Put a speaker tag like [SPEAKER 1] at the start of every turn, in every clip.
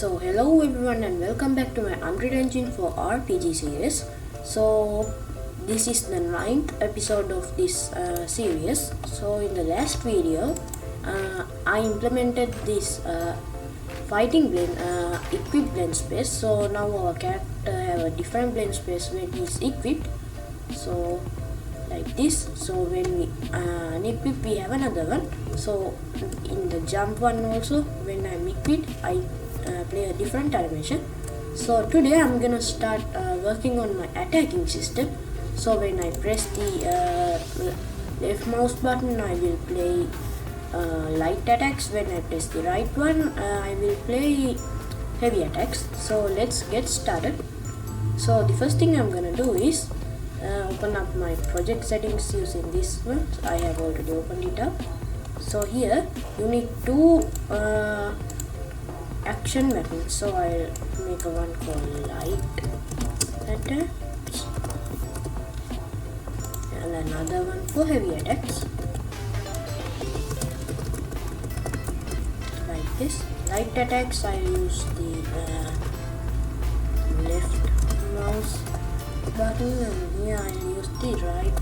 [SPEAKER 1] So hello everyone and welcome back to my Unreal Engine 4 RPG series. So this is the 9th episode of this series. So in the last video I implemented this fighting blend equipped blend space. So now our character have a different blend space when he's equipped. So like this. So when we unequip we have another one. So in the jump one also, when I'm equipped I play a different animation. So today I'm gonna start working on my attacking system. So when I press the left mouse button I will play light attacks. When I press the right one I will play heavy attacks. So let's get started. So the first thing I'm gonna do is open up my project settings using this one. I have already opened it up. So here you need two action weapons. So I'll make a one called light attacks and another one for heavy attacks, like this. Light attacks I use the left mouse button, and here I use the right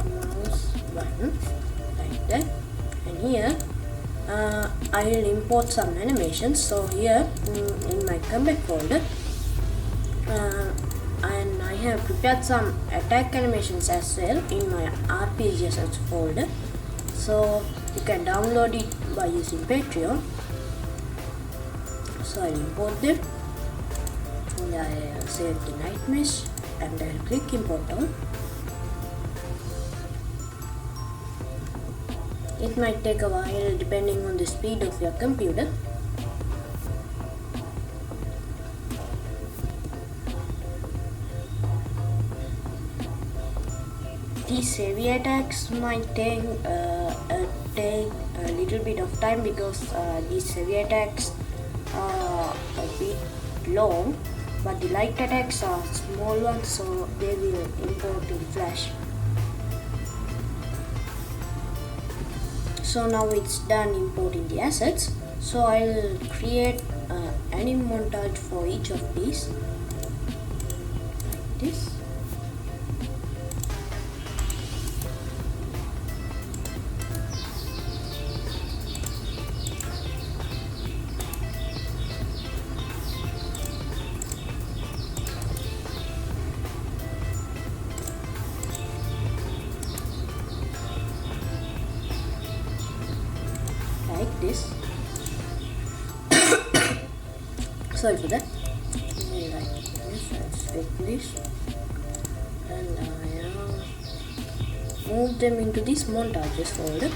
[SPEAKER 1] mouse button, like that. And here I will import some animations. So here in my combat folder and I have prepared some attack animations as well in my RPGs folder. So you can download it by using Patreon. So I'll import them and I'll select the night mesh and I'll click import all. It might take a while depending on the speed of your computer. These heavy attacks might take a little bit of time because these heavy attacks are a bit long, but the light attacks are small ones, so they will import in Flash. So now it's done importing the assets. So I'll create anime montage for each of these, like this. Like this. Sorry for that. Like this, I'll select this and I'll move them into this montages folder.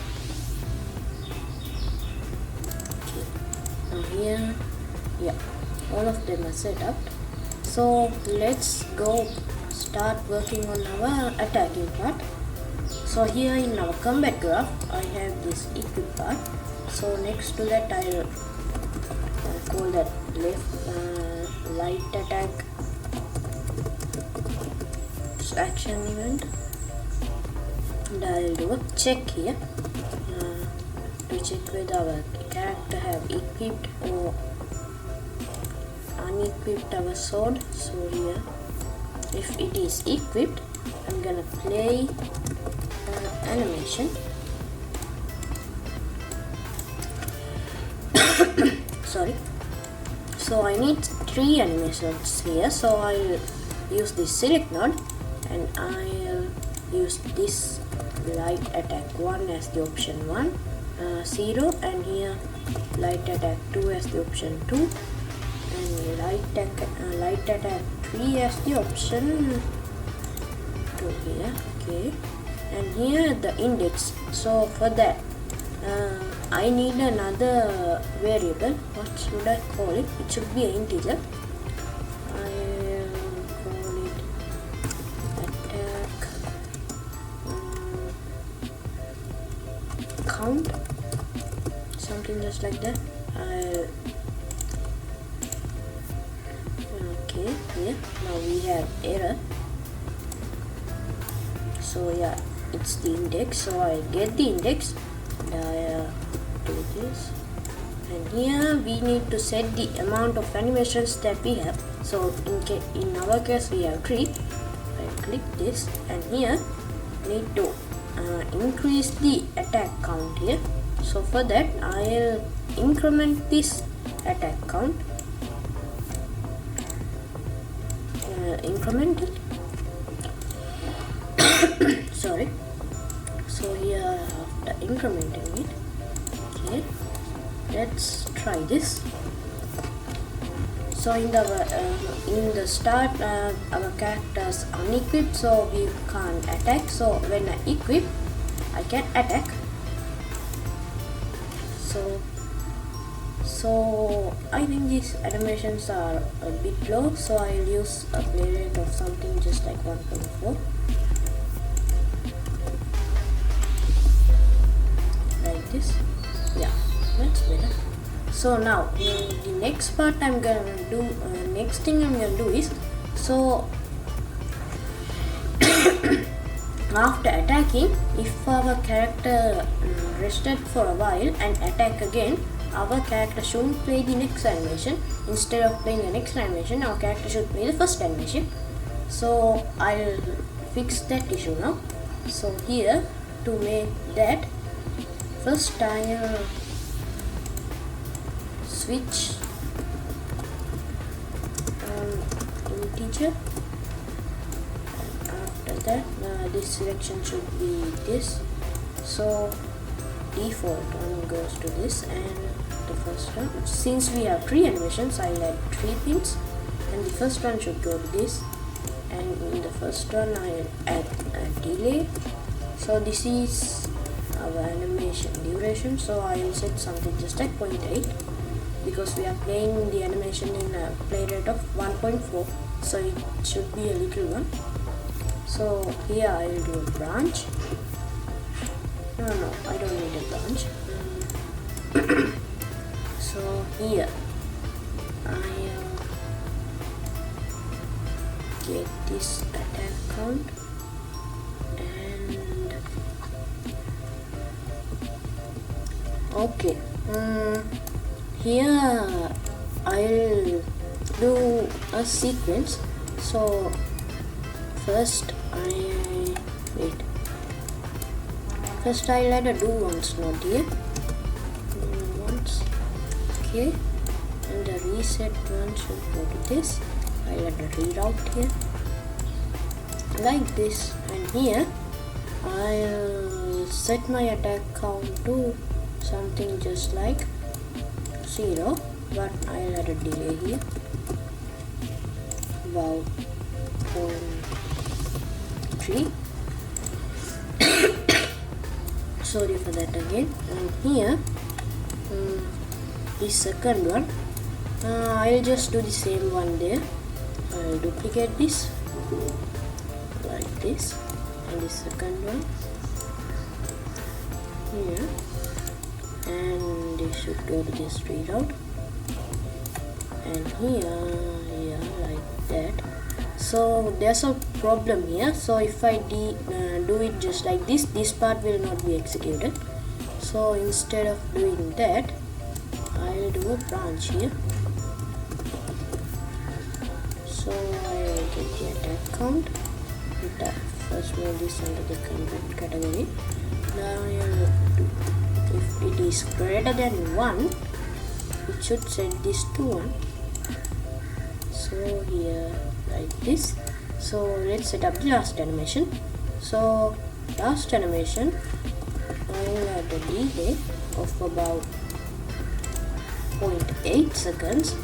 [SPEAKER 1] Okay. Now here, yeah, all of them are set up. So let's go start working on our attacking part. So here in our combat graph I have this equip part. So next to that I'll call that left light attack action event, and I'll do a check here to check whether our character have equipped or unequipped our sword. So here, if it is equipped, I'm gonna play animation. Sorry. So I need 3 animations here. So I'll use this select node and I'll use this light attack 1 as the option 1, 0, and here light attack 2 as the option 2, and light attack 3 as the option 2 here. Okay. And here the index. So for that I need another variable. What should I call it? It should be an integer. I'll call it attack count, something just like that. Okay, here now we have error. So yeah, it's the index. So I get the index and I do this and here we need to set the amount of animations that we have. So in our case we have 3. I click this, and here need to increase the attack count here. So for that I'll increment this attack count, increment it. Sorry. So here after incrementing it, okay, let's try this. So in the start our character's unequipped, so we can't attack. So when I equip, I can attack. So I think these animations are a bit low, so I'll use a play rate of something just like 1.4, like this. Yeah, that's better. So now the next part I'm gonna do, next thing I'm gonna do is, so after attacking, if our character rested for a while and attack again, our character shouldn't play the next animation. Instead of playing the next animation, our character should play the first animation. So I'll fix that issue now. So here, to make that, first I'll switch integer. After that, this selection should be this. So default one goes to this, and the first one, since we have 3 animations, I'll add 3 pins, and the first one should go to this, and in the first one I'll add a delay. So this is our animation duration, so I'll set something just like 0.8, because we are playing the animation in a play rate of 1.4, so it should be a little one. So here I'll do a branch. No, I don't need a branch. So here I'll get this attack count, and okay, here I'll do a sequence. So first First I'll add a do once node here. Once. Okay. And the reset one should go to this. I'll add a reroute here. Like this. And here I'll set my attack count to something just like 0. But I'll add a delay here. About 0.3. Sorry for that again. And here the second one, I'll just do the same one there. I'll duplicate this like this, and the second one here, and this should go to this reroute, and here like that. So there's a problem here. So if I do it just like this, this part will not be executed. So instead of doing that, I'll do a branch here. So I'll get the attack count. First move this under the convert category. Now I'll do, if it is greater than 1, it should set this to 1. So here like this. So let's set up the last animation. So last animation, I'll add a delay of about 0.8 seconds,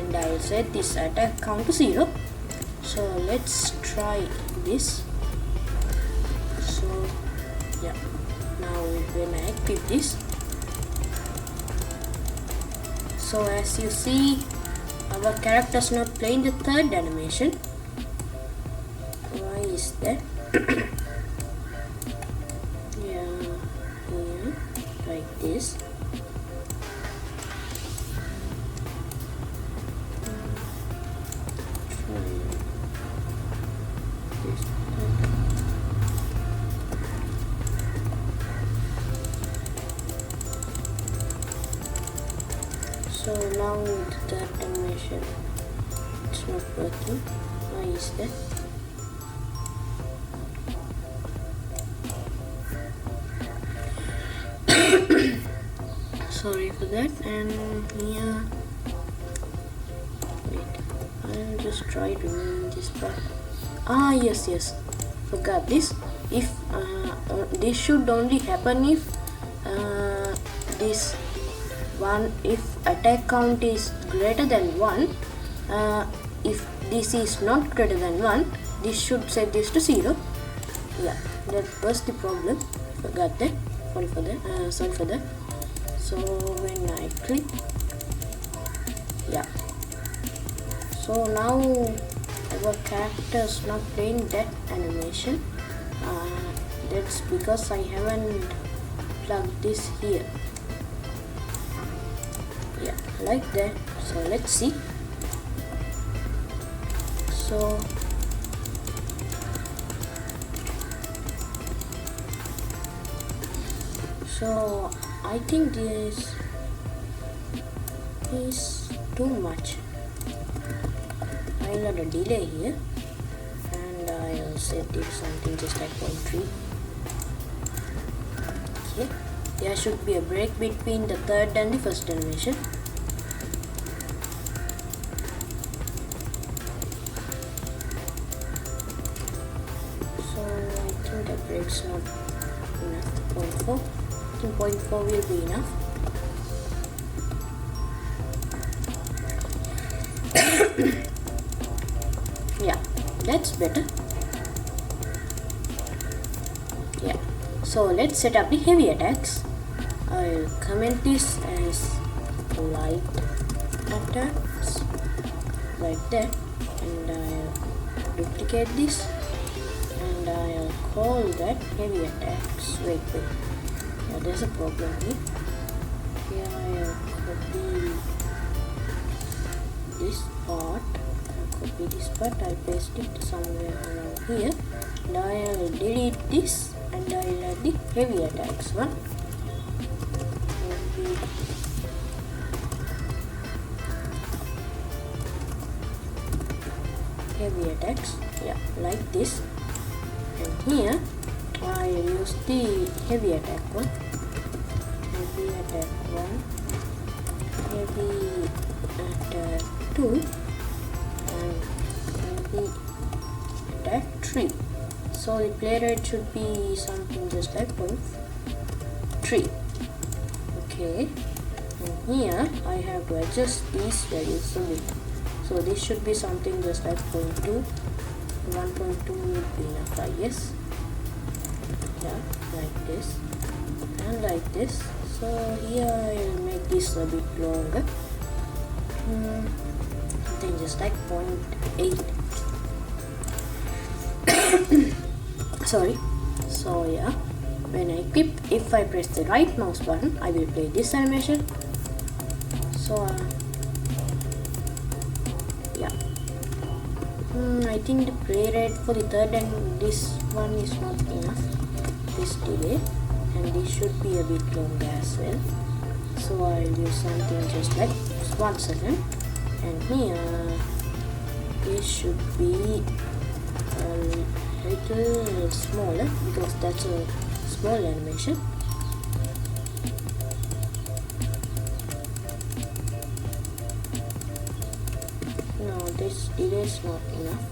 [SPEAKER 1] and I'll set this attack count to 0. So let's try this. So yeah, now when I activate this, so as you see, our character's not playing the third animation. Why is that? Yeah, here, like this. missing. Why is that? Sorry for that. And here, wait, I'll just try doing this part. Yes, forgot this. If this should only happen if this one, if attack count is greater than 1. If this is not greater than 1, this should set this to 0. Yeah, that was the problem. Forgot that. Sorry for that. So when I click, yeah, so now our character's not playing that animation. That's because I haven't plugged this here. Yeah, like that. So let's see. So I think this is too much. I'll add a delay here and I'll set it something just like 0.3. Okay, there should be a break between the third and the first animation. So I think the break's not enough. 0.4. I think 0.4 will be enough. Yeah, that's better. Yeah, so let's set up the heavy attacks. I'll comment this as light attacks like that, and I'll duplicate this and I'll call that heavy attacks. Wait, yeah, there's a problem here. Here I'll copy this part. I paste it somewhere around here, and I'll delete this and I'll add the heavy attacks one. Heavy attacks, yeah, like this. And here I'll use the heavy attack one. Heavy attack 1, heavy attack 2, heavy attack 3. So the play rate should be something just like 0.3. Okay, and here I have to adjust these values a bit. So this should be something just like 0.2. 1.2 would be enough, I guess. Yeah, like this and like this. So here I'll make this a bit longer. Then just like 0.8. Sorry. So yeah, when I equip, if I press the right mouse button, I will play this animation. So yeah, I think the play rate for the third and this one is not enough, this delay, and this should be a bit longer as well. So I'll use something just like 1 second, and here this should be a little smaller because that's a small animation. No, this delay is not enough.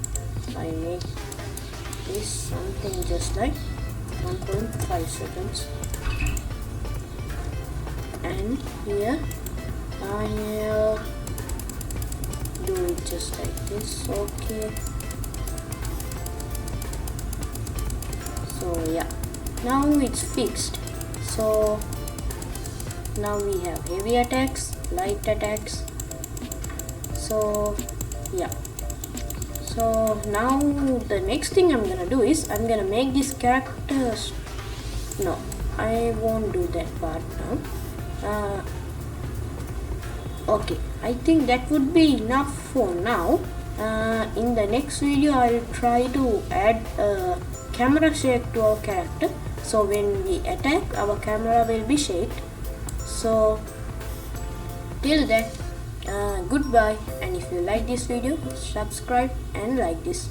[SPEAKER 1] I make this something just like 1.5 seconds, and here I'll do it just like this. Okay, so yeah, now it's fixed. So now we have heavy attacks, light attacks. So yeah, so now the next thing I'm gonna do is I'm gonna make these characters. No, I won't do that part now. Okay, I think that would be enough for now. In the next video I'll try to add a camera shake to our character, so when we attack our camera will be shaked. So till that, goodbye. and if you like this video, subscribe and like this.